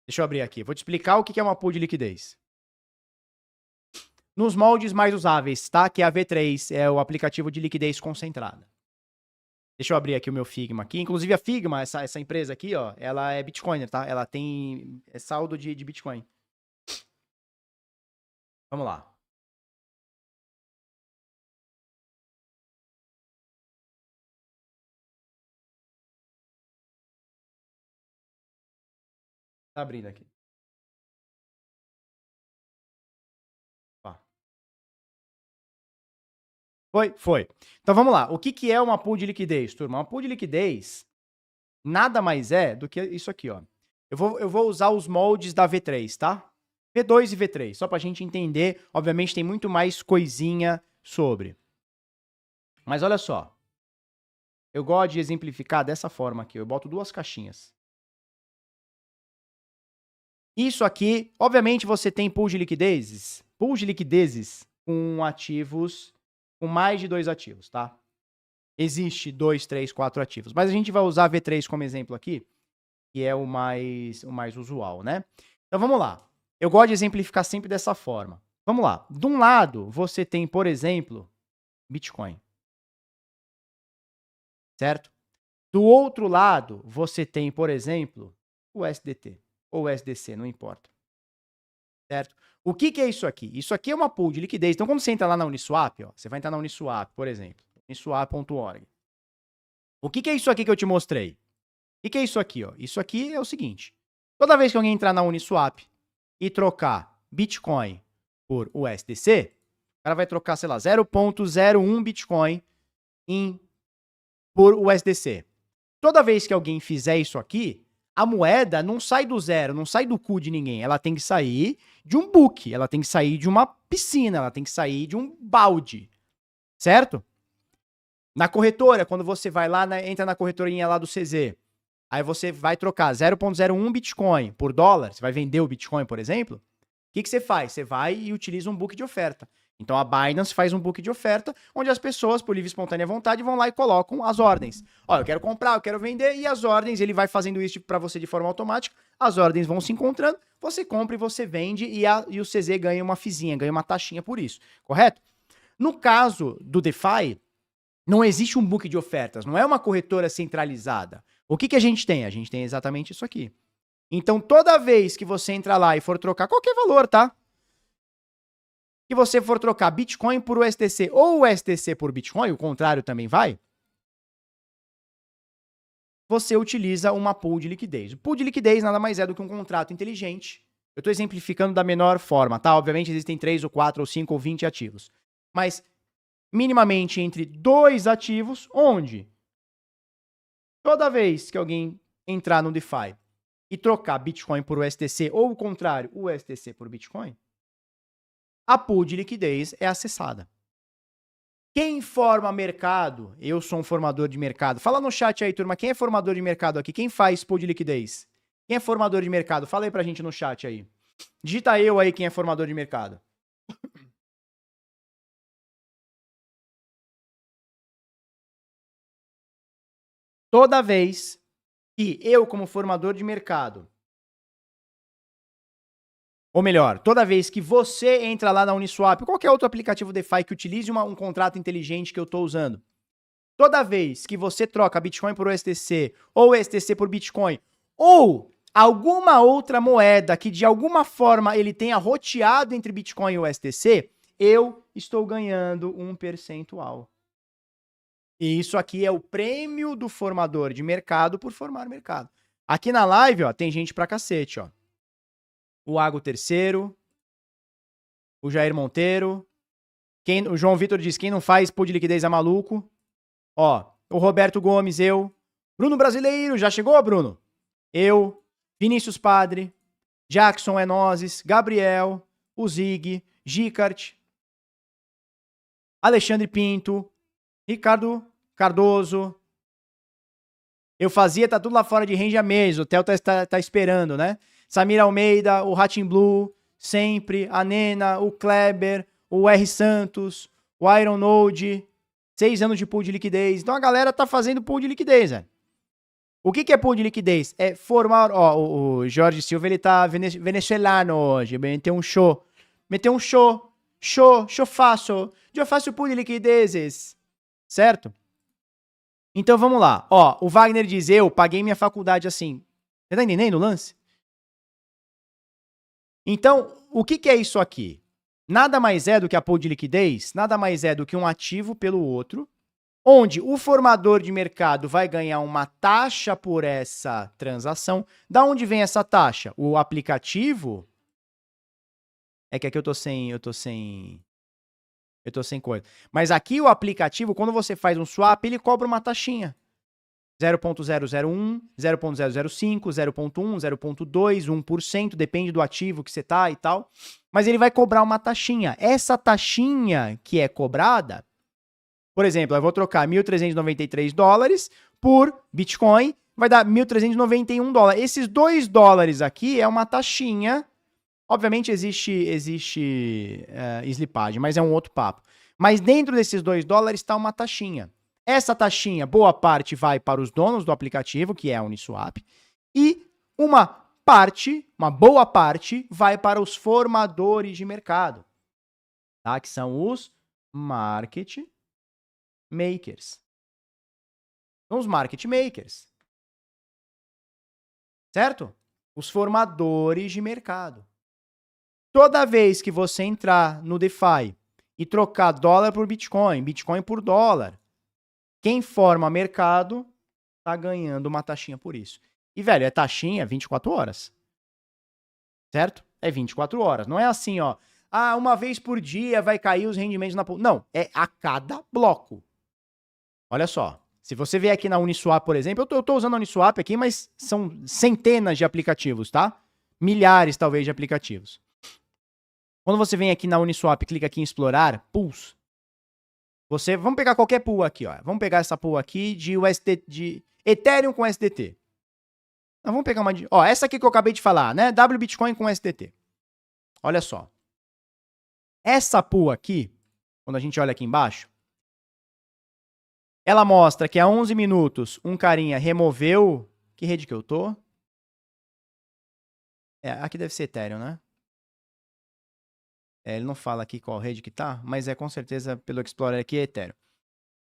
Deixa eu abrir aqui. Vou te explicar o que é uma pool de liquidez. Nos moldes mais usáveis, tá? Que é a V3, é o aplicativo de liquidez concentrada. Deixa eu abrir aqui o meu Figma aqui. Inclusive a Figma, essa empresa aqui, ó, ela é Bitcoiner, tá? Ela tem saldo de Bitcoin. Vamos lá. Tá abrindo aqui. Ó. Foi? Foi. Então vamos lá. O que é uma pool de liquidez, turma? Uma pool de liquidez nada mais é do que isso aqui, ó. Eu vou usar os moldes da V3, tá? V2 e V3, só pra gente entender. Obviamente tem muito mais coisinha sobre. Mas olha só. Eu gosto de exemplificar dessa forma aqui. Eu boto duas caixinhas. Isso aqui, obviamente você tem pools de liquidezes com ativos, com mais de 2 ativos, tá? Existe 2, 3, 4 ativos. Mas a gente vai usar V3 como exemplo aqui, que é o mais usual, né? Então vamos lá. Eu gosto de exemplificar sempre dessa forma. Vamos lá. De um lado, você tem, por exemplo, Bitcoin. Certo? Do outro lado, você tem, por exemplo, o SDT ou SDC, não importa. Certo? O que é isso aqui? Isso aqui é uma pool de liquidez. Então, quando você entra lá na Uniswap, ó, você vai entrar na Uniswap, por exemplo, uniswap.org. O que é isso aqui que eu te mostrei? O que é isso aqui? Ó? Isso aqui é o seguinte. Toda vez que alguém entrar na Uniswap e trocar Bitcoin por USDC, o cara vai trocar, sei lá, 0,01 Bitcoin por USDC. Toda vez que alguém fizer isso aqui, a moeda não sai do zero, não sai do cu de ninguém. Ela tem que sair de um book, ela tem que sair de uma piscina, ela tem que sair de um balde. Certo? Na corretora, quando você vai lá, entra na corretorinha lá do CZ, aí você vai trocar 0,01 Bitcoin por dólar, você vai vender o Bitcoin, por exemplo, o que você faz? Você vai e utiliza um book de oferta. Então a Binance faz um book de oferta, onde as pessoas, por livre e espontânea vontade, vão lá e colocam as ordens. Ó, eu quero comprar, eu quero vender, e as ordens, ele vai fazendo isso para você de forma automática, as ordens vão se encontrando, você compra e você vende, e o CZ ganha uma fizinha, ganha uma taxinha por isso, correto? No caso do DeFi, não existe um book de ofertas, não é uma corretora centralizada. O que a gente tem? A gente tem exatamente isso aqui. Então, toda vez que você entrar lá e for trocar qualquer valor, tá? Que você for trocar Bitcoin por USDC ou USDC por Bitcoin, o contrário também vai, você utiliza uma pool de liquidez. O pool de liquidez nada mais é do que um contrato inteligente. Eu estou exemplificando da menor forma, tá? Obviamente existem 3 ou 4 ou 5 ou 20 ativos. Mas minimamente entre 2 ativos, onde toda vez que alguém entrar no DeFi e trocar Bitcoin por USDC ou o contrário, USDC por Bitcoin, a pool de liquidez é acessada. Quem forma mercado? Eu sou um formador de mercado. Fala no chat aí, turma, quem é formador de mercado aqui? Quem faz pool de liquidez? Quem é formador de mercado? Fala aí pra gente no chat aí. Digita eu aí quem é formador de mercado. Toda vez que eu, como formador de mercado, ou melhor, toda vez que você entra lá na Uniswap, qualquer outro aplicativo DeFi que utilize um contrato inteligente que eu estou usando, toda vez que você troca Bitcoin por USDC ou USDC por Bitcoin ou alguma outra moeda que de alguma forma ele tenha roteado entre Bitcoin e USDC, eu estou ganhando um percentual. E isso aqui é o prêmio do formador de mercado por formar mercado. Aqui na live, ó, tem gente pra cacete, ó. O Ágo Terceiro, o Jair Monteiro, o João Vitor diz, quem não faz pool de liquidez é maluco. Ó, o Roberto Gomes, eu. Bruno Brasileiro, já chegou, Bruno? Eu, Vinícius Padre, Jackson Enozes, Gabriel, o Zig, Gicart, Alexandre Pinto, Ricardo Cardoso. Eu fazia, tá tudo lá fora de range há meses, o Theo tá esperando, né? Samir Almeida, o Ratin Blue, sempre, a Nena, o Kleber, o R Santos, o Iron Node, 6 anos de pool de liquidez. Então a galera tá fazendo pool de liquidez, velho. O que é pool de liquidez? É formar... Ó, o Jorge Silva, ele tá venezuelano hoje. Meteu um show. Meteu um show. Show faço. Eu faço pool de liquidezes. Certo? Então vamos lá. Ó, o Wagner diz, eu paguei minha faculdade assim. Você tá entendendo o lance? Então, o que é isso aqui? Nada mais é do que a pool de liquidez, nada mais é do que um ativo pelo outro, onde o formador de mercado vai ganhar uma taxa por essa transação. Da onde vem essa taxa? O aplicativo... É que aqui eu tô sem coisa. Mas aqui o aplicativo, quando você faz um swap, ele cobra uma taxinha. 0.001, 0.005, 0.1, 0.2, 1%, depende do ativo que você tá e tal. Mas ele vai cobrar uma taxinha. Essa taxinha que é cobrada, por exemplo, eu vou trocar $1.393 por Bitcoin, vai dar $1.391. Esses $2 aqui é uma taxinha. Obviamente existe slipagem, mas é um outro papo. Mas dentro desses $2 está uma taxinha. Essa taxinha, boa parte vai para os donos do aplicativo, que é a Uniswap, e uma boa parte, vai para os formadores de mercado, tá? Que são os market makers. São os market makers. Certo? Os formadores de mercado. Toda vez que você entrar no DeFi e trocar dólar por Bitcoin, Bitcoin por dólar, quem forma mercado tá ganhando uma taxinha por isso. E, velho, é taxinha 24 horas. Certo? É 24 horas. Não é assim, ó. Ah, uma vez por dia vai cair os rendimentos na... Não, é a cada bloco. Olha só. Se você vier aqui na Uniswap, por exemplo, eu tô usando a Uniswap aqui, mas são centenas de aplicativos, tá? Milhares, talvez, de aplicativos. Quando você vem aqui na Uniswap, clica aqui em explorar, pools. Vamos pegar qualquer pool aqui, ó. Vamos pegar essa pool aqui de Ethereum com SDT. Nós vamos pegar uma de... Ó, essa aqui que eu acabei de falar, né? WBitcoin com SDT. Olha só. Essa pool aqui, quando a gente olha aqui embaixo, ela mostra que há 11 minutos um carinha removeu... Que rede que eu tô? Aqui deve ser Ethereum, né? Ele não fala aqui qual rede que tá, mas com certeza pelo Explorer aqui é Ethereum.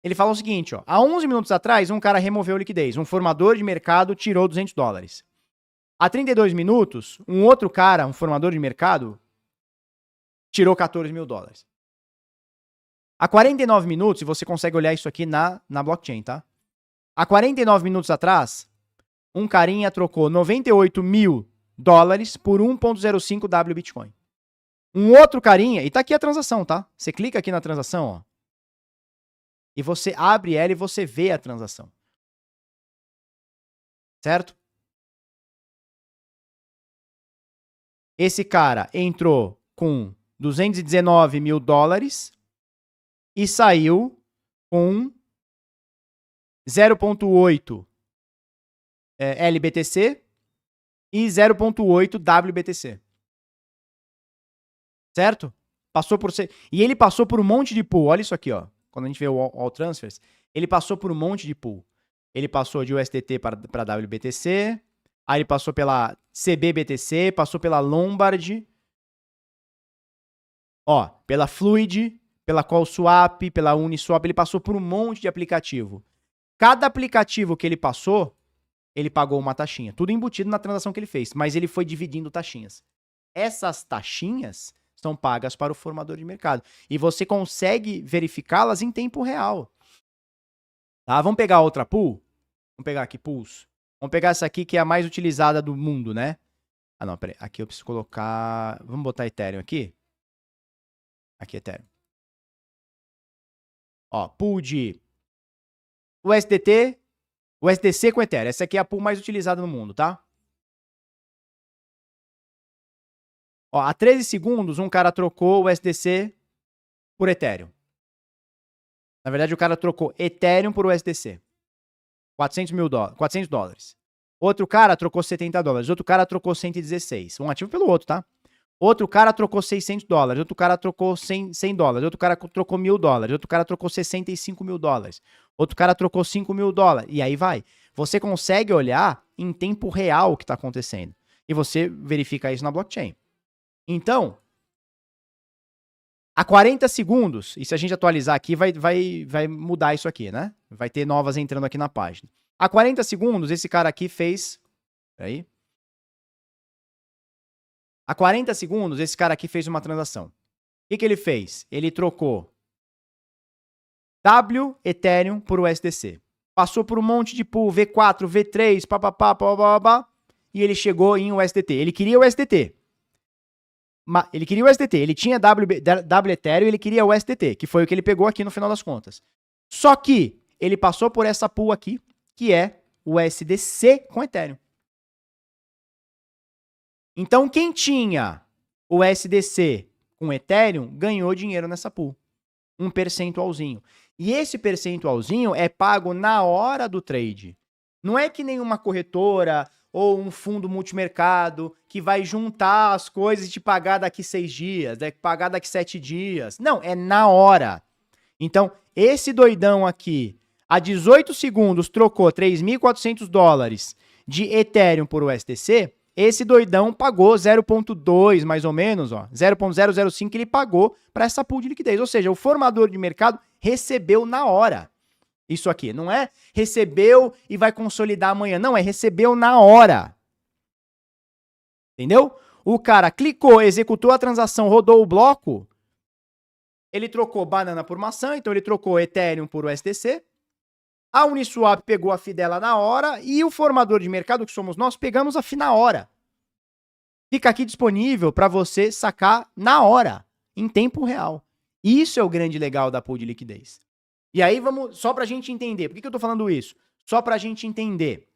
Ele fala o seguinte, ó. Há 11 minutos atrás, um cara removeu liquidez. Um formador de mercado tirou $200. Há 32 minutos, um outro cara, um formador de mercado, tirou $14.000. Há 49 minutos, e você consegue olhar isso aqui na blockchain, tá? Há 49 minutos atrás, um carinha trocou $98.000 por 1.05 WBitcoin. Um outro carinha, e tá aqui a transação, tá? Você clica aqui na transação, ó. E você abre ela e você vê a transação. Certo? Esse cara entrou com $219.000 e saiu com 0.8 LBTC e 0.8 WBTC. Certo? Passou por ser... E ele passou por um monte de pool. Olha isso aqui, ó. Quando a gente vê o All Transfers, ele passou por um monte de pool. Ele passou de USDT para WBTC, aí ele passou pela CBBTC, passou pela Lombard, ó, pela Fluid, pela CallSwap, pela Uniswap, ele passou por um monte de aplicativo. Cada aplicativo que ele passou, ele pagou uma taxinha. Tudo embutido na transação que ele fez, mas ele foi dividindo taxinhas. Essas taxinhas são pagas para o formador de mercado. E você consegue verificá-las em tempo real. Tá? Vamos pegar outra pool? Vamos pegar aqui pools. Vamos pegar essa aqui que é a mais utilizada do mundo, né? Ah, não, peraí. Aqui eu preciso colocar... Vamos botar Ethereum aqui? Aqui, Ethereum. Ó, pool de USDT, USDC com Ethereum. Essa aqui é a pool mais utilizada no mundo, tá? Ó, há 13 segundos, um cara trocou o USDC por Ethereum. Na verdade, o cara trocou Ethereum por USDC. $400. Outro cara trocou $70. Outro cara trocou 116. Um ativo pelo outro, tá? Outro cara trocou $600. Outro cara trocou $100. Outro cara trocou $1.000. Outro cara trocou $65.000. Outro cara trocou $5.000. E aí vai. você consegue olhar em tempo real o que está acontecendo. E você verifica isso na blockchain. Então, a 40 segundos, e se a gente atualizar aqui, vai mudar isso aqui, né? Vai ter novas entrando aqui na página. A 40 segundos, esse cara aqui fez... Peraí. A 40 segundos, esse cara aqui fez uma transação. O que ele fez? Ele trocou W Ethereum por USDC. Passou por um monte de pool, V4, V3, papapá, e ele chegou em USDT. Ele queria o USDT. Ele tinha W Ethereum e ele queria o USDT, que foi o que ele pegou aqui no final das contas. Só que ele passou por essa pool aqui, que é o USDC com Ethereum. Então, quem tinha o USDC com Ethereum ganhou dinheiro nessa pool. Um percentualzinho. E esse percentualzinho é pago na hora do trade. Não é que nenhuma corretora ou um fundo multimercado que vai juntar as coisas e te pagar daqui 6 dias, pagar daqui 7 dias. Não, é na hora. Então, esse doidão aqui, a 18 segundos, trocou $3.400 de Ethereum por USDC, esse doidão pagou 0,2 mais ou menos, ó, 0,005 ele pagou para essa pool de liquidez. Ou seja, o formador de mercado recebeu na hora. Isso aqui, não é recebeu e vai consolidar amanhã. Não, é recebeu na hora. Entendeu? O cara clicou, executou a transação, rodou o bloco, ele trocou banana por maçã, então ele trocou Ethereum por USDC. A Uniswap pegou a FII dela na hora e o formador de mercado, que somos nós, pegamos a FII na hora. Fica aqui disponível para você sacar na hora, em tempo real. Isso é o grande legal da pool de liquidez. E aí vamos, só para a gente entender. Por que eu estou falando isso? Só para a gente entender.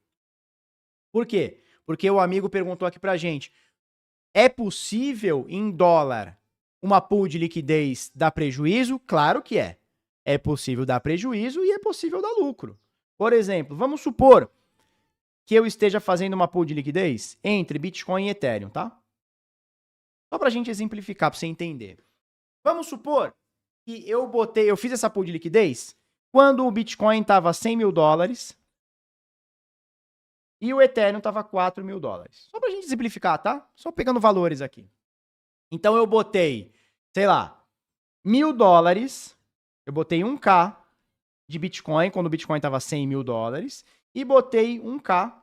Por quê? Porque o amigo perguntou aqui para a gente, é possível em dólar uma pool de liquidez dar prejuízo? Claro que é. É possível dar prejuízo e é possível dar lucro. Por exemplo, vamos supor que eu esteja fazendo uma pool de liquidez entre Bitcoin e Ethereum, tá? Só para a gente exemplificar, para você entender. Vamos supor que eu fiz essa pool de liquidez quando o Bitcoin estava $100 mil e o Ethereum estava $4 mil. Só para a gente exemplificar, tá? Só pegando valores aqui. Então eu botei, sei lá, $1.000, eu botei 1K de Bitcoin quando o Bitcoin estava $100 mil e botei 1K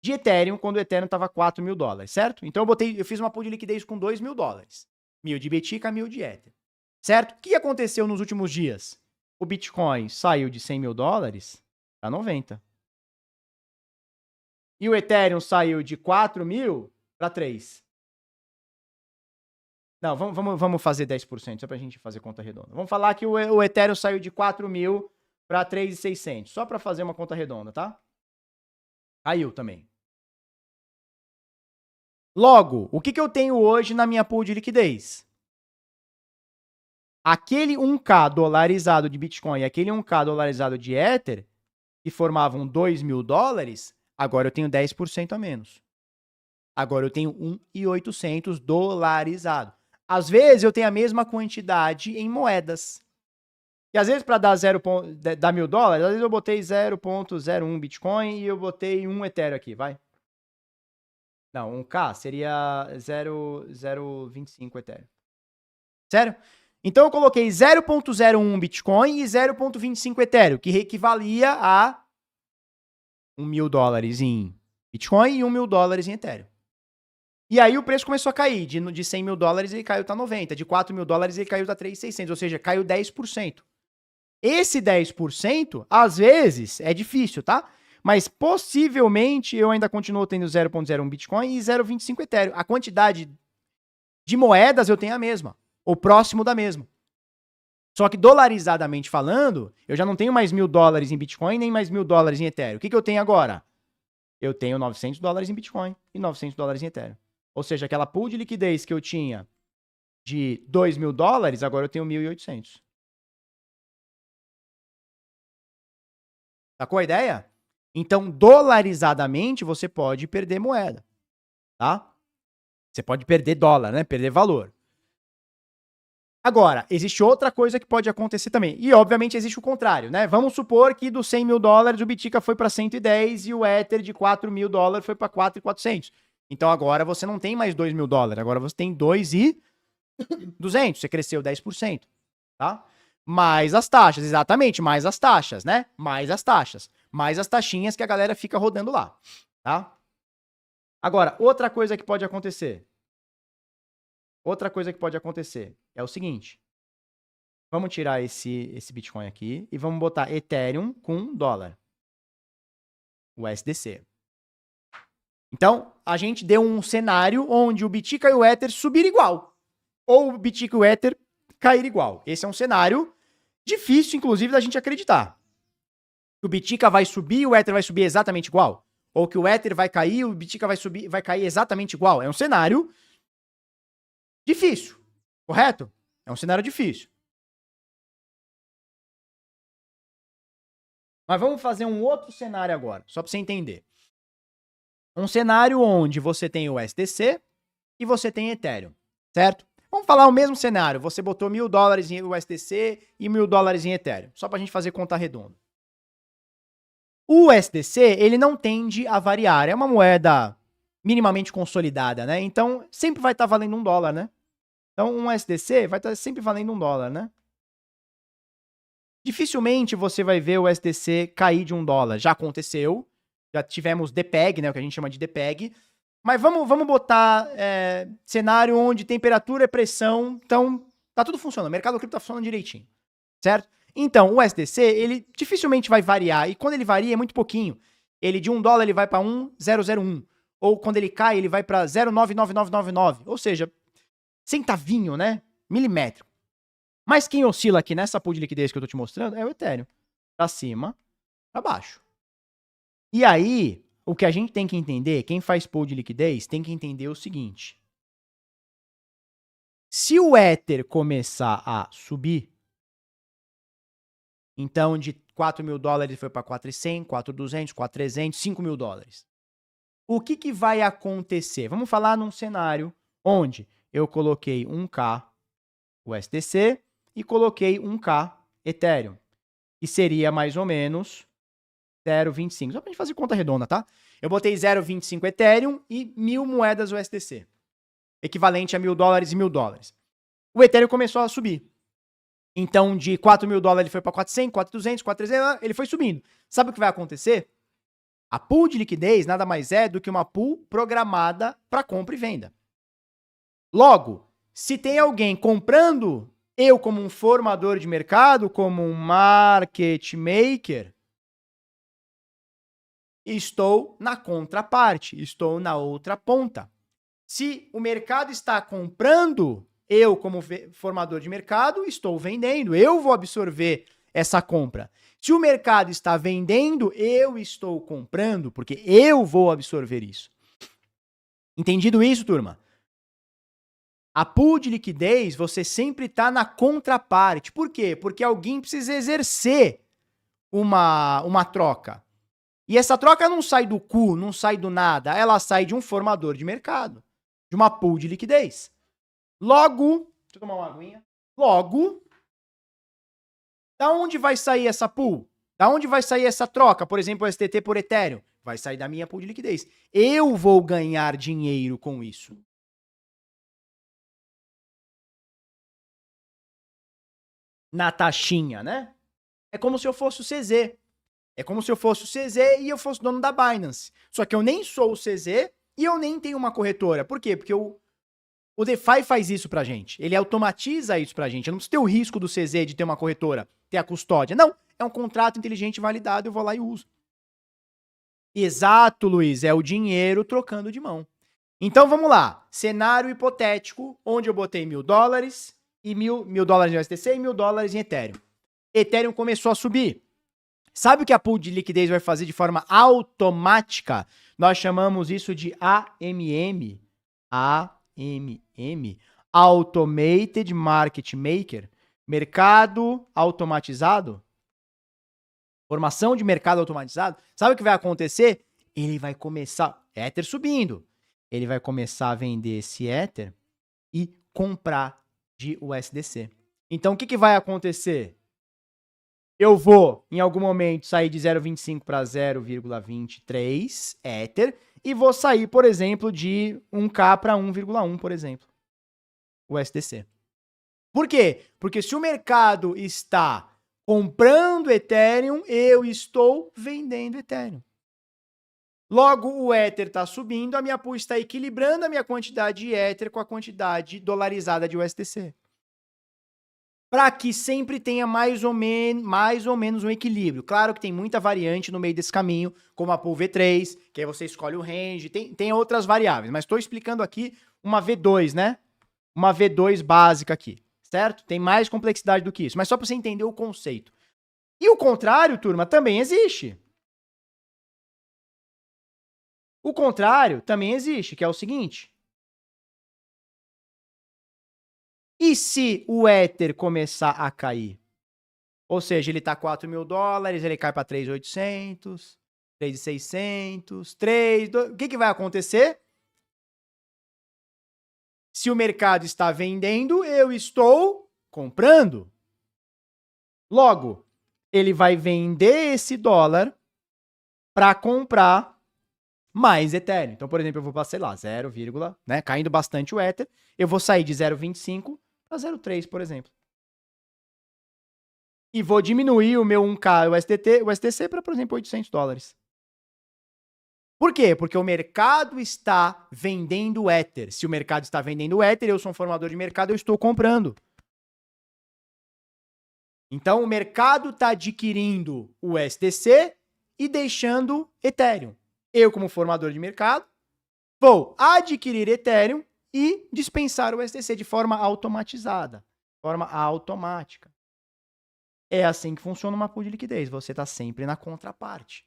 de Ethereum quando o Ethereum estava $4 mil, certo? Então eu fiz uma pool de liquidez com $2 mil. 1.000 de BTC, 1.000 de Ether. Certo? O que aconteceu nos últimos dias? O Bitcoin saiu de $100 mil para 90. E o Ethereum saiu de 4 mil para 3. Não, vamos fazer 10%, só para a gente fazer conta redonda. Vamos falar que o Ethereum saiu de 4 mil para 3.600, só para fazer uma conta redonda, tá? Caiu também. Logo, o que eu tenho hoje na minha pool de liquidez? Aquele 1K dolarizado de Bitcoin e aquele 1K dolarizado de Ether, que formavam $2 mil, agora eu tenho 10% a menos. Agora eu tenho 1.800 dolarizado. Às vezes eu tenho a mesma quantidade em moedas. E às vezes para dar dar $1.000, às vezes eu botei 0.01 Bitcoin e eu botei 1 Ethereum aqui, vai. Não, 1K seria 0.25 Ethereum. Sério? Então eu coloquei 0.01 Bitcoin e 0.25 Ethereum, que equivalia a $1.000 em Bitcoin e $1.000 em Ethereum. E aí o preço começou a cair. De $100 mil ele caiu para 90. De $4 mil ele caiu para 3.600. Ou seja, caiu 10%. Esse 10%, às vezes, é difícil, tá? Mas possivelmente eu ainda continuo tendo 0.01 Bitcoin e 0.25 Ethereum. A quantidade de moedas eu tenho a mesma. Ou próximo da mesma. Só que dolarizadamente falando, eu já não tenho mais $1.000 em Bitcoin, nem mais $1.000 em Ethereum. O que eu tenho agora? Eu tenho $900 em Bitcoin e $900 em Ethereum. Ou seja, aquela pool de liquidez que eu tinha de $2 mil, agora eu tenho 1.800. Sacou a ideia? Então, dolarizadamente, você pode perder moeda, tá? Você pode perder dólar, né? Perder valor. Agora, existe outra coisa que pode acontecer também. E, obviamente, existe o contrário, né? Vamos supor que dos 100 mil dólares o Bitica foi para 110 e o Ether de 4 mil dólares foi para 4.400. Então, agora você não tem mais 2 mil dólares. Agora você tem 2.200. Você cresceu 10%, tá? Mais as taxas, exatamente. Mais as taxas, né? Mais as taxas. Mais as taxinhas que a galera fica rodando lá, tá? Agora, outra coisa que pode acontecer. Outra coisa que pode acontecer é o seguinte. Vamos tirar esse Bitcoin aqui e vamos botar Ethereum com dólar. USDC. Então, a gente deu um cenário onde o Bitica e o Ether subir igual. Ou o Bitica e o Ether cair igual. Esse é um cenário difícil, inclusive, da gente acreditar. Que o Bitica vai subir e o Ether vai subir exatamente igual. Ou que o Ether vai cair e o Bitica vai cair exatamente igual. É um cenário difícil, correto? É um cenário difícil. Mas vamos fazer um outro cenário agora, só para você entender. Um cenário onde você tem o USDC e você tem Ethereum, certo? Vamos falar o mesmo cenário. Você botou 1.000 dólares em USDC e 1.000 dólares em Ethereum, só para a gente fazer conta redonda. O USDC, ele não tende a variar. É uma moeda minimamente consolidada, né? Então, sempre vai estar valendo $1, né? Então, um USDC vai estar sempre valendo $1, né? Dificilmente você vai ver o USDC cair de $1. Já aconteceu. Já tivemos DPEG, né? O que a gente chama de DPEG. Mas vamos botar cenário onde temperatura e pressão. Então, tá tudo funcionando. O mercado cripto tá funcionando direitinho. Certo? Então, o USDC, ele dificilmente vai variar. E quando ele varia, é muito pouquinho. Ele de $1 ele vai para 1,001. Ou quando ele cai, ele vai para 0,99999. Ou seja, centavinho, né? Milimétrico. Mas quem oscila aqui nessa pool de liquidez que eu tô te mostrando é o Ethereum. Pra cima, pra baixo. E aí, o que a gente tem que entender, quem faz pool de liquidez, tem que entender o seguinte. Se o Ether começar a subir, então de 4 mil dólares foi para 4.100, 4.200, 4.300, 5 mil dólares. O que vai acontecer? Vamos falar num cenário onde eu coloquei 1K USDC e coloquei 1K Ethereum. E seria mais ou menos 0,25. Só pra gente fazer conta redonda, tá? Eu botei 0,25 Ethereum e 1.000 moedas USDC. Equivalente a 1.000 dólares e 1.000 dólares. O Ethereum começou a subir. Então, de 4 mil dólares ele foi para 400, 4.200, 4.300, ele foi subindo. Sabe o que vai acontecer? A pool de liquidez nada mais é do que uma pool programada para compra e venda. Logo, se tem alguém comprando, eu como um formador de mercado, como um market maker, estou na contraparte, estou na outra ponta. Se o mercado está comprando, eu como formador de mercado estou vendendo, eu vou absorver essa compra. Se o mercado está vendendo, eu estou comprando, porque eu vou absorver isso. Entendido isso, turma? A pool de liquidez, você sempre está na contraparte. Por quê? Porque alguém precisa exercer uma troca. E essa troca não sai do cu, não sai do nada. Ela sai de um formador de mercado, de uma pool de liquidez. Logo, deixa eu tomar uma aguinha. Logo, da onde vai sair essa pool? Da onde vai sair essa troca? Por exemplo, o STT por Ethereum. Vai sair da minha pool de liquidez. Eu vou ganhar dinheiro com isso. Na taxinha, né? É como se eu fosse o CZ. É como se eu fosse o CZ e eu fosse dono da Binance. Só que eu nem sou o CZ e eu nem tenho uma corretora. Por quê? Porque o DeFi faz isso pra gente. Ele automatiza isso pra gente. Eu não preciso ter o risco do CZ de ter uma corretora, ter a custódia. Não, é um contrato inteligente validado, eu vou lá e uso. Exato, Luiz, é o dinheiro trocando de mão. Então vamos lá, cenário hipotético, onde eu botei 1.000 dólares e 1.000 dólares em USDC e 1.000 dólares em Ethereum. Ethereum começou a subir. Sabe o que a pool de liquidez vai fazer de forma automática? Nós chamamos isso de AMM. AMM, Automated Market Maker, mercado automatizado, formação de mercado automatizado. Sabe o que vai acontecer? Ele vai começar, Ether subindo, ele vai começar a vender esse Ether e comprar de USDC. Então, o que vai acontecer? Eu vou, em algum momento, sair de 0,25 para 0,23 Ether e vou sair, por exemplo, de 1K para 1,1, por exemplo, USDC. Por quê? Porque se o mercado está comprando Ethereum, eu estou vendendo Ethereum. Logo, o Ether está subindo, a minha pool está equilibrando a minha quantidade de Ether com a quantidade dolarizada de USDC. Para que sempre tenha mais ou menos um equilíbrio. Claro que tem muita variante no meio desse caminho, como a pool V3, que aí você escolhe o range, tem outras variáveis, mas estou explicando aqui uma V2, né? Uma V2 básica aqui, certo? Tem mais complexidade do que isso, mas só para você entender o conceito. E o contrário, turma, também existe. O contrário também existe, que é o seguinte. E se o Ether começar a cair? Ou seja, ele está $4.000, ele cai para 3.800, 3.600, 3... O que vai acontecer? Se o mercado está vendendo, eu estou comprando. Logo, ele vai vender esse dólar para comprar mais Ethereum. Então, por exemplo, eu vou para, sei lá, 0, né? Caindo bastante o Ether, eu vou sair de 0,25 para 0,3, por exemplo. E vou diminuir o meu 1K USDC para, por exemplo, $800. Por quê? Porque o mercado está vendendo Ether. Se o mercado está vendendo Ether, eu sou um formador de mercado, eu estou comprando. Então, o mercado está adquirindo o USDC e deixando Ethereum. Eu, como formador de mercado, vou adquirir Ethereum e dispensar o USDC de forma automatizada, de forma automática. É assim que funciona uma pool de liquidez. Você está sempre na contraparte.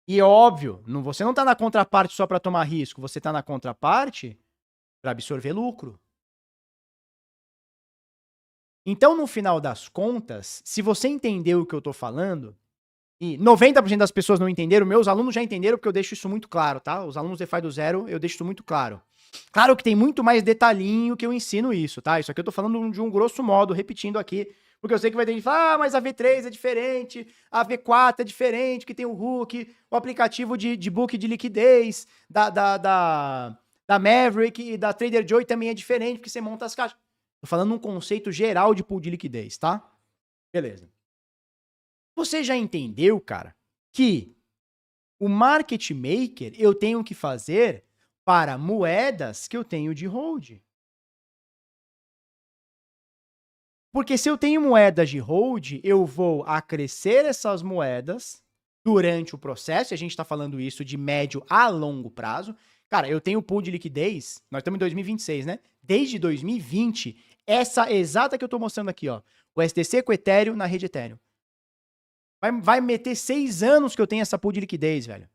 E é óbvio, você não está na contraparte só para tomar risco, você está na contraparte para absorver lucro. Então, no final das contas, se você entendeu o que eu estou falando, e 90% das pessoas não entenderam, meus alunos já entenderam, porque eu deixo isso muito claro, tá? Os alunos DeFi do Zero, eu deixo isso muito claro. Claro que tem muito mais detalhinho que eu ensino isso, tá? Isso aqui eu tô falando de um grosso modo, repetindo aqui, porque eu sei que vai ter gente que fala, mas a V3 é diferente, a V4 é diferente, que tem o Hook, o aplicativo de book de liquidez da Maverick e da TraderJoy também é diferente, porque você monta as caixas. Tô falando um conceito geral de pool de liquidez, tá? Beleza. Você já entendeu, cara, que o market maker eu tenho que fazer para moedas que eu tenho de hold? Porque se eu tenho moedas de hold, eu vou acrescer essas moedas durante o processo, e a gente está falando isso de médio a longo prazo. Cara, eu tenho pool de liquidez, nós estamos em 2026, né? Desde 2020, essa exata que eu estou mostrando aqui, ó, o SDC com Ethereum na rede Ethereum. Vai meter 6 anos que eu tenho essa pool de liquidez, velho.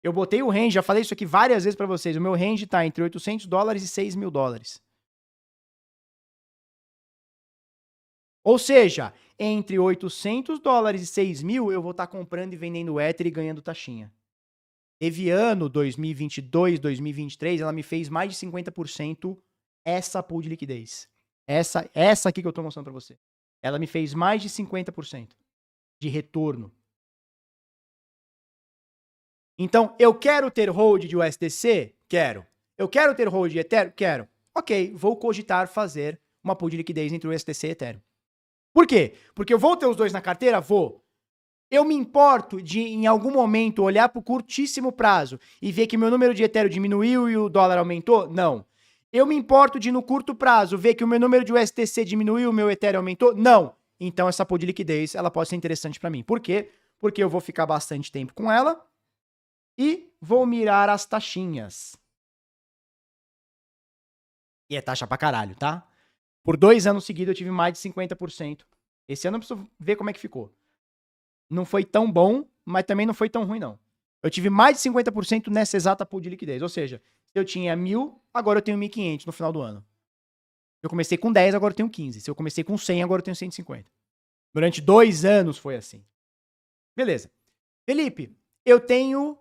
Eu botei o range, já falei isso aqui várias vezes para vocês, o meu range está entre $800 e $6.000. Ou seja, entre $800 e 6.000, eu vou estar comprando e vendendo Ether e ganhando taxinha. Teve ano 2022, 2023, ela me fez mais de 50% essa pool de liquidez. Essa aqui que eu estou mostrando para você. Ela me fez mais de 50% de retorno. Então, eu quero ter hold de USDC? Quero. Eu quero ter hold de Ethereum? Quero. Ok, vou cogitar fazer uma pool de liquidez entre o USDC e Ethereum. Por quê? Porque eu vou ter os dois na carteira? Vou. Eu me importo de, em algum momento, olhar para o curtíssimo prazo e ver que meu número de Ethereum diminuiu e o dólar aumentou? Não. Eu me importo de, no curto prazo, ver que o meu número de USDC diminuiu e o meu Ethereum aumentou? Não. Então, essa pool de liquidez, ela pode ser interessante para mim. Por quê? Porque eu vou ficar bastante tempo com ela e vou mirar as taxinhas. E é taxa pra caralho, tá? Por 2 anos seguidos eu tive mais de 50%. Esse ano eu preciso ver como é que ficou. Não foi tão bom, mas também não foi tão ruim, não. Eu tive mais de 50% nessa exata pool de liquidez. Ou seja, se eu tinha 1.000, agora eu tenho 1.500 no final do ano. Eu comecei com 10, agora eu tenho 15. Se eu comecei com 100, agora eu tenho 150. Durante 2 anos foi assim. Beleza. Felipe, eu tenho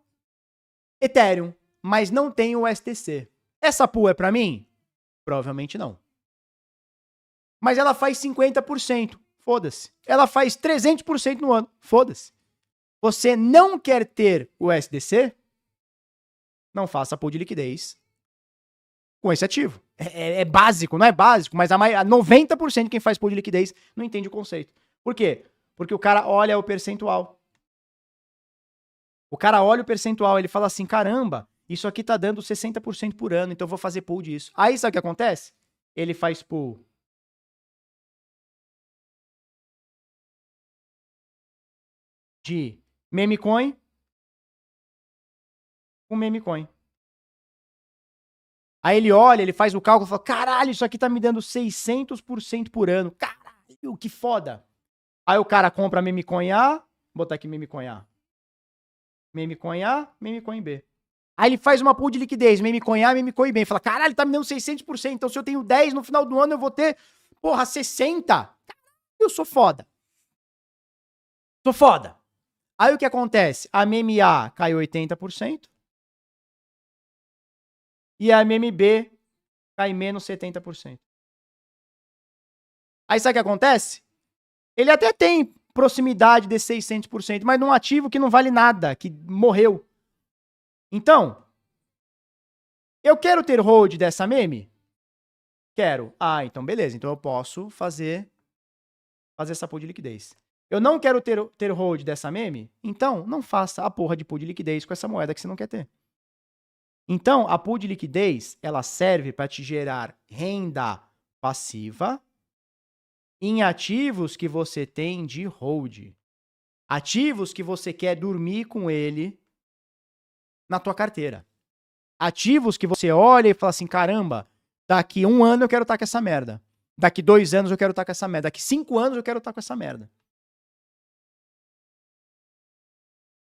Ethereum, mas não tenho USDC. Essa pool é pra mim? Provavelmente não. Mas ela faz 50%. Foda-se. Ela faz 300% no ano. Foda-se. Você não quer ter o SDC? Não faça pool de liquidez com esse ativo. É básico, não é básico, mas a 90% de quem faz pool de liquidez não entende o conceito. Por quê? Porque o cara olha o percentual. O cara olha o percentual, ele fala assim, caramba, isso aqui tá dando 60% por ano, então eu vou fazer pool disso. Aí sabe o que acontece? Ele faz pool de meme coin com meme coin. Aí ele olha, ele faz o cálculo e fala, caralho, isso aqui tá me dando 600% por ano. Caralho, que foda. Aí o cara compra meme coin A, vou botar aqui meme coin A. Meme coin A, meme coin B. Aí ele faz uma pool de liquidez, meme coin A, meme coin B. Fala, caralho, tá me dando 600%, então se eu tenho 10, no final do ano eu vou ter, porra, 60. Eu sou foda. Sou foda. Aí o que acontece? A meme A cai 80%. E a MMB cai menos 70%. Aí sabe o que acontece? Ele até tem proximidade de 600%, mas num ativo que não vale nada, que morreu. Então, eu quero ter hold dessa meme? Quero. Ah, então beleza. Então eu posso fazer essa pool de liquidez. Eu não quero ter hold dessa meme? Então, não faça a porra de pool de liquidez com essa moeda que você não quer ter. Então, a pool de liquidez, ela serve para te gerar renda passiva em ativos que você tem de hold. Ativos que você quer dormir com ele na tua carteira. Ativos que você olha e fala assim, caramba, daqui 1 ano eu quero estar com essa merda. Daqui 2 anos eu quero estar com essa merda. Daqui 5 anos eu quero estar com essa merda.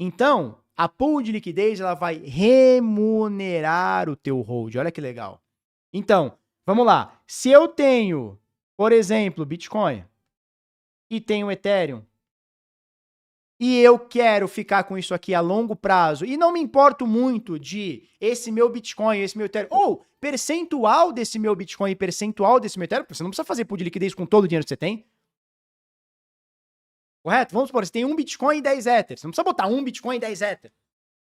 Então, a pool de liquidez, ela vai remunerar o teu hold. Olha que legal. Então, vamos lá. Se eu tenho, por exemplo, Bitcoin e tenho Ethereum, e eu quero ficar com isso aqui a longo prazo, e não me importo muito de esse meu Bitcoin, esse meu Ethereum, ou percentual desse meu Bitcoin e percentual desse meu Ethereum, porque você não precisa fazer pool de liquidez com todo o dinheiro que você tem. Correto? Vamos supor, você tem 1 Bitcoin e 10 Ether. Você não precisa botar 1 Bitcoin e 10 Ether.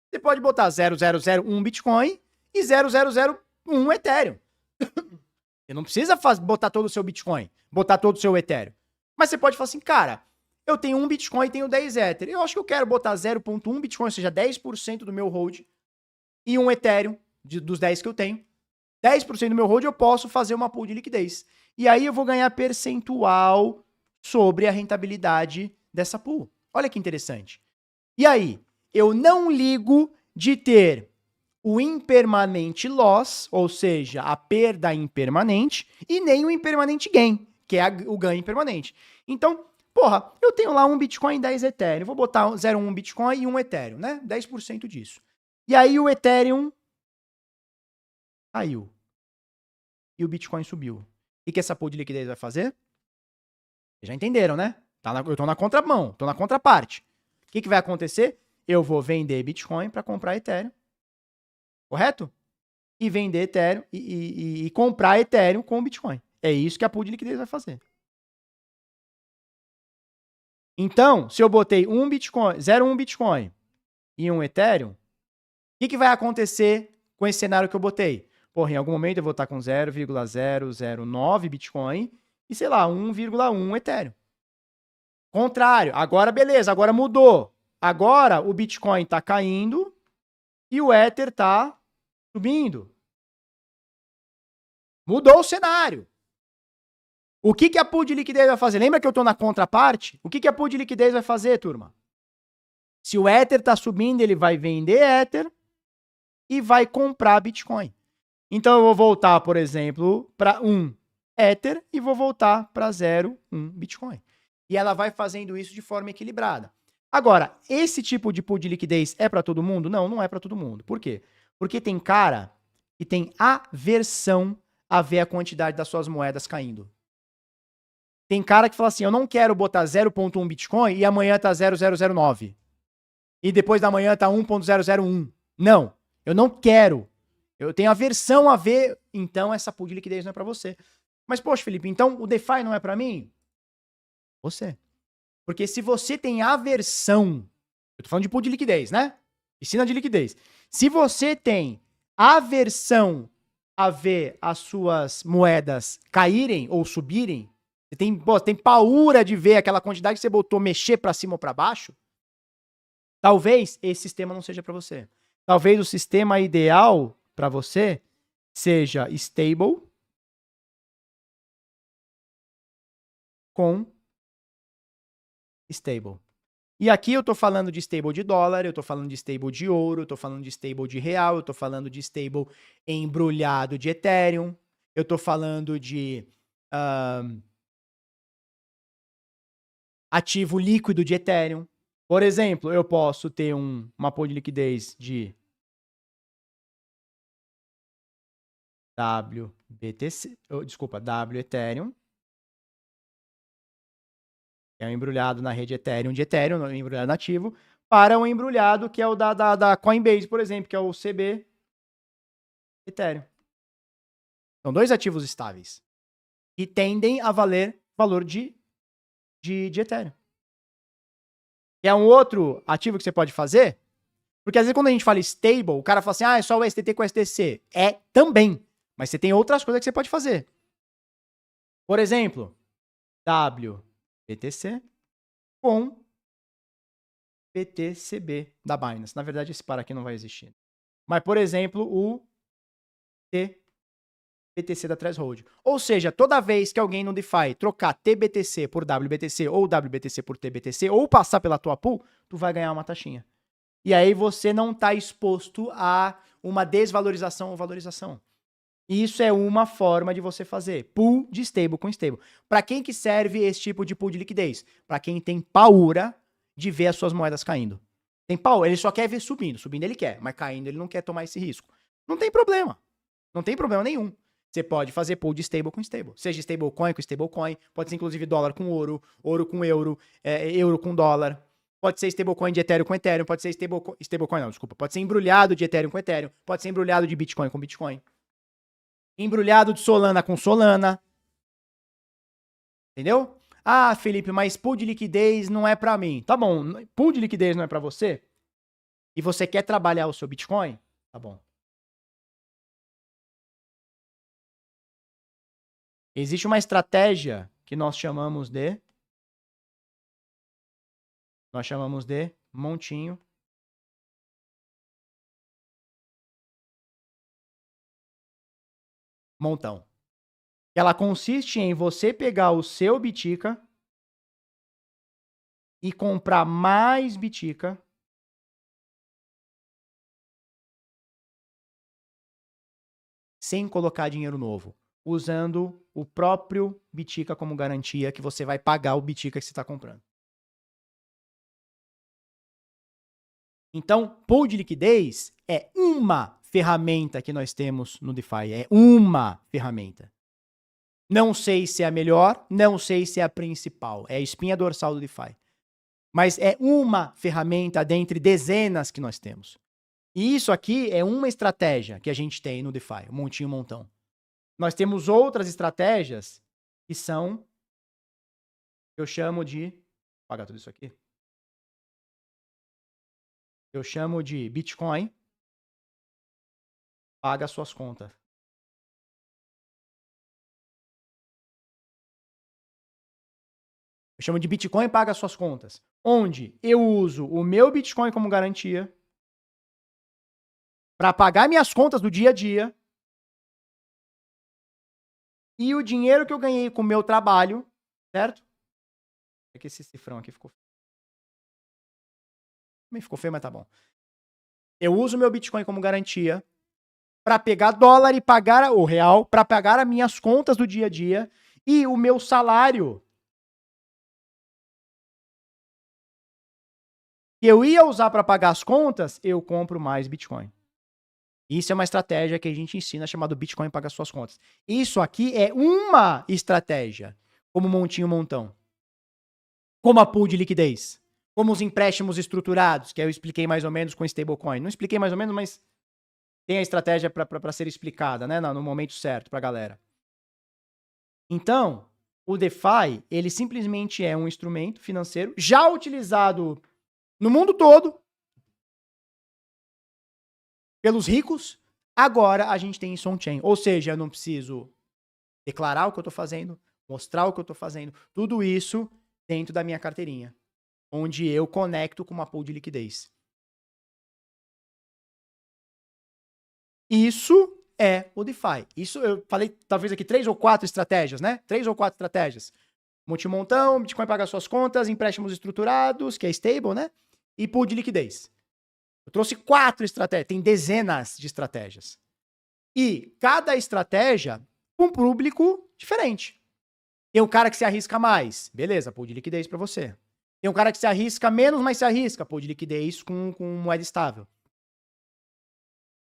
Você pode botar 0,001 Bitcoin e 0,001 Ethereum. Você não precisa botar todo o seu Bitcoin, botar todo o seu Ethereum. Mas você pode falar assim, cara, eu tenho 1 Bitcoin e tenho 10 Ether. Eu acho que eu quero botar 0,1 Bitcoin, ou seja, 10% do meu hold, e um Ethereum, dos 10 que eu tenho. 10% do meu hold eu posso fazer uma pool de liquidez. E aí eu vou ganhar percentual sobre a rentabilidade dessa pool. Olha que interessante. E aí, eu não ligo de ter o impermanente loss, ou seja, a perda impermanente, e nem o impermanente gain, que é o ganho impermanente. Então, porra, eu tenho lá 1 Bitcoin e 10 Ethereum. Vou botar 0,1 Bitcoin e 1 Ethereum, né? 10% disso. E aí o Ethereum caiu. E o Bitcoin subiu. O que essa pool de liquidez vai fazer? Vocês já entenderam, né? Eu tô na contramão, tô na contraparte. O que vai acontecer? Eu vou vender Bitcoin para comprar Ethereum. Correto? E vender Ethereum e comprar Ethereum com Bitcoin. É isso que a pool de liquidez vai fazer. Então, se eu botei 1 Bitcoin, 0,1 Bitcoin e 1 Ethereum, o que vai acontecer com esse cenário que eu botei? Porra, em algum momento eu vou estar com 0,009 Bitcoin e, sei lá, 1,1 Ethereum. Contrário, agora beleza, agora mudou. Agora o Bitcoin está caindo e o Ether está subindo. Mudou o cenário. O que a pool de liquidez vai fazer? Lembra que eu estou na contraparte? O que a pool de liquidez vai fazer, turma? Se o Ether está subindo, ele vai vender Ether e vai comprar Bitcoin. Então eu vou voltar, por exemplo, para 1 Ether e vou voltar para 0,1 Bitcoin. E ela vai fazendo isso de forma equilibrada. Agora, esse tipo de pool de liquidez é para todo mundo? Não, não é para todo mundo. Por quê? Porque tem cara que tem aversão a ver a quantidade das suas moedas caindo. Tem cara que fala assim, eu não quero botar 0,1 Bitcoin e amanhã tá 0,009. E depois da manhã tá 1,001. Não, eu não quero. Eu tenho aversão a ver, então essa pool de liquidez não é para você. Mas, poxa, Felipe, então o DeFi não é para mim? Você. Porque se você tem aversão, eu tô falando de pool de liquidez, né? Piscina de liquidez. Se você tem aversão a ver as suas moedas caírem ou subirem, você tem paura de ver aquela quantidade que você botou mexer para cima ou para baixo, talvez esse sistema não seja para você. Talvez o sistema ideal para você seja stable com stable. E aqui eu tô falando de stable de dólar, eu tô falando de stable de ouro, eu tô falando de stable de real, eu tô falando de stable embrulhado de Ethereum, eu tô falando de ativo líquido de Ethereum. Por exemplo, eu posso ter uma pool de liquidez de WBTC, W Ethereum, que é um embrulhado na rede Ethereum de Ethereum, um embrulhado nativo, para um embrulhado que é o da Coinbase, por exemplo, que é o CB Ethereum. São dois ativos estáveis que tendem a valer valor de Ethereum. É um outro ativo que você pode fazer, porque às vezes quando a gente fala stable, o cara fala assim, é só o STT com o STC. É também, mas você tem outras coisas que você pode fazer. Por exemplo, WBTC com BTCB da Binance. Na verdade, esse par aqui não vai existir. Mas, por exemplo, o TBTC da Threshold. Ou seja, toda vez que alguém no DeFi trocar TBTC por WBTC ou WBTC por TBTC ou passar pela tua pool, tu vai ganhar uma taxinha. E aí você não está exposto a uma desvalorização ou valorização. Isso é uma forma de você fazer pool de stable com stable. Para quem que serve esse tipo de pool de liquidez? Para quem tem paura de ver as suas moedas caindo. Tem paura, ele só quer ver subindo. Subindo ele quer, mas caindo ele não quer tomar esse risco. Não tem problema. Não tem problema nenhum. Você pode fazer pool de stable com stable. Seja stablecoin com stablecoin, pode ser inclusive dólar com ouro, ouro com euro, euro com dólar. Pode ser stablecoin de Ethereum com Ethereum, pode ser stablecoin não, desculpa. Pode ser embrulhado de Ethereum com Ethereum, pode ser embrulhado de Bitcoin com Bitcoin. Embrulhado de Solana com Solana. Entendeu? Ah, Felipe, mas pool de liquidez não é pra mim. Tá bom, pool de liquidez não é pra você? E você quer trabalhar o seu Bitcoin? Tá bom. Existe uma estratégia que nós chamamos de montinho montão. Ela consiste em você pegar o seu Bitica e comprar mais Bitica sem colocar dinheiro novo, usando o próprio Bitica como garantia que você vai pagar o Bitica que você está comprando. Então, pool de liquidez é uma ferramenta que nós temos no DeFi, é uma ferramenta. Não sei se é a melhor, não sei se é a principal, é a espinha dorsal do DeFi. Mas é uma ferramenta dentre dezenas que nós temos. E isso aqui é uma estratégia que a gente tem no DeFi, um montinho, um montão. Nós temos outras estratégias que são, eu chamo de, vou apagar tudo isso aqui. Eu chamo de Bitcoin paga suas contas. Eu chamo de Bitcoin paga suas contas. Onde eu uso o meu Bitcoin como garantia para pagar minhas contas do dia a dia. E o dinheiro que eu ganhei com o meu trabalho, certo? É que esse cifrão aqui ficou feio. Também ficou feio, mas tá bom. Eu uso o meu Bitcoin como garantia para pegar dólar e pagar o real, para pagar as minhas contas do dia a dia e o meu salário que eu ia usar para pagar as contas, eu compro mais Bitcoin. Isso é uma estratégia que a gente ensina chamado Bitcoin paga suas contas. Isso aqui é uma estratégia, como montinho montão. Como a pool de liquidez. Como os empréstimos estruturados, que eu expliquei mais ou menos com stablecoin. Não expliquei mais ou menos, mas tem a estratégia para ser explicada, né, no momento certo para a galera. Então, o DeFi, ele simplesmente é um instrumento financeiro já utilizado no mundo todo pelos ricos. Agora a gente tem isso on-chain. Ou seja, eu não preciso declarar o que eu estou fazendo, mostrar o que eu estou fazendo. Tudo isso dentro da minha carteirinha, onde eu conecto com uma pool de liquidez. Isso é o DeFi. Isso eu falei, talvez aqui 3 ou 4 estratégias, né? 3 ou 4 estratégias. Multimontão, Bitcoin paga suas contas, empréstimos estruturados, que é stable, né? E pool de liquidez. Eu trouxe 4 estratégias, tem dezenas de estratégias. E cada estratégia com um público diferente. Tem um cara que se arrisca mais, beleza, pool de liquidez para você. Tem um cara que se arrisca menos, mas se arrisca, pool de liquidez com moeda estável.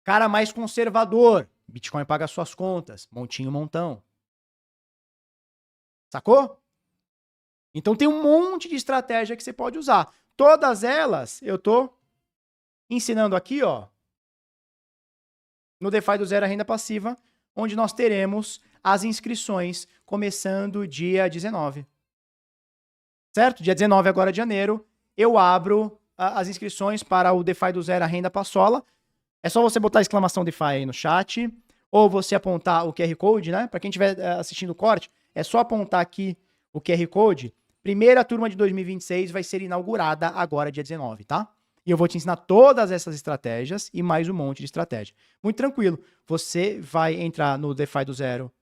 Cara mais conservador, Bitcoin paga suas contas, montinho, montão. Sacou? Então tem um monte de estratégia que você pode usar. Todas elas eu tô ensinando aqui, ó, no DeFi do Zero a Renda Passiva, onde nós teremos as inscrições começando dia 19. Certo? Dia 19 agora de janeiro, eu abro as inscrições para o DeFi do Zero a Renda Passola. É só você botar a exclamação DeFi aí no chat, ou você apontar o QR Code, né? Para quem estiver assistindo o corte, é só apontar aqui o QR Code. Primeira turma de 2026 vai ser inaugurada agora, dia 19, tá? E eu vou te ensinar todas essas estratégias e mais um monte de estratégia. Muito tranquilo. Você vai entrar no DeFi do Zero.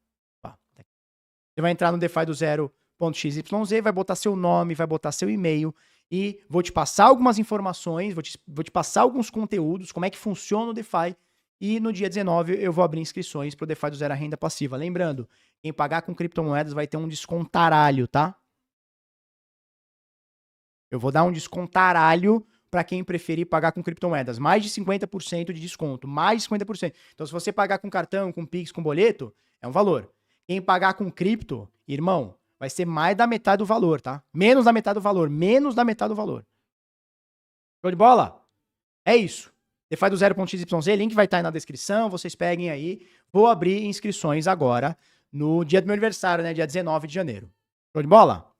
Você vai entrar no DeFi do Zero.xyz, vai botar seu nome, vai botar seu e-mail e vou te passar algumas informações, vou te passar alguns conteúdos, como é que funciona o DeFi. E no dia 19 eu vou abrir inscrições para o DeFi do Zero a Renda Passiva. Lembrando, quem pagar com criptomoedas vai ter um descontaralho, tá? Eu vou dar um descontaralho para quem preferir pagar com criptomoedas. Mais de 50% de desconto. Mais de 50%. Então, se você pagar com cartão, com Pix, com boleto, é um valor. Quem pagar com cripto, irmão, vai ser mais da metade do valor, tá? Menos da metade do valor. Menos da metade do valor. Show de bola? É isso. DeFi do Zero.xyz, link vai estar aí na descrição. Vocês peguem aí. Vou abrir inscrições agora no dia do meu aniversário, né? Dia 19 de janeiro. Show de bola?